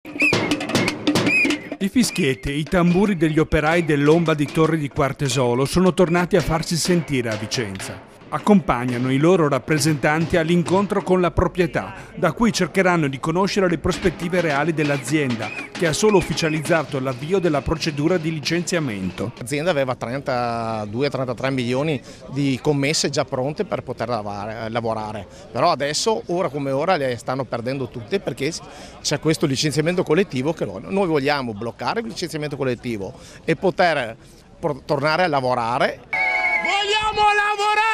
I fischietti e i tamburi degli operai dell'Omba di Torri di Quartesolo sono tornati a farsi sentire a Vicenza. Accompagnano i loro rappresentanti all'incontro con la proprietà, da cui cercheranno di conoscere le prospettive reali dell'azienda, che ha solo ufficializzato l'avvio della procedura di licenziamento. L'azienda aveva 32-33 milioni di commesse già pronte per poter lavorare, però adesso, ora come ora, le stanno perdendo tutte perché c'è questo licenziamento collettivo che noi vogliamo bloccare il licenziamento collettivo e poter tornare a lavorare. Vogliamo lavorare!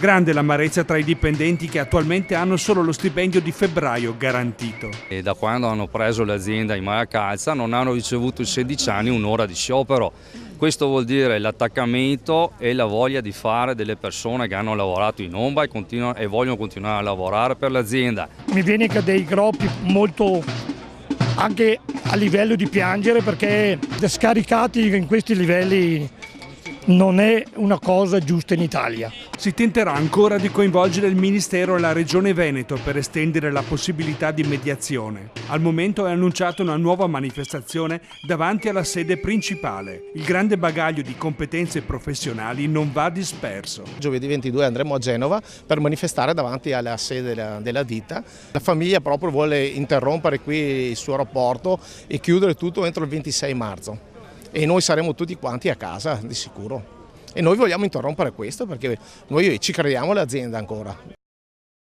Grande l'amarezza tra i dipendenti che attualmente hanno solo lo stipendio di febbraio garantito. E da quando hanno preso l'azienda in Maya Calza non hanno ricevuto in 16 anni un'ora di sciopero. Questo vuol dire l'attaccamento e la voglia di fare delle persone che hanno lavorato in Omba e vogliono continuare a lavorare per l'azienda. Mi viene che dei groppi molto anche a livello di piangere, perché scaricati in questi livelli non è una cosa giusta in Italia. Si tenterà ancora di coinvolgere il Ministero e la Regione Veneto per estendere la possibilità di mediazione. Al momento è annunciata una nuova manifestazione davanti alla sede principale. Il grande bagaglio di competenze professionali non va disperso. Giovedì 22 andremo a Genova per manifestare davanti alla sede della ditta. La famiglia proprio vuole interrompere qui il suo rapporto e chiudere tutto entro il 26 marzo. E noi saremo tutti quanti a casa di sicuro. E noi vogliamo interrompere questo perché noi ci crediamo all'azienda ancora.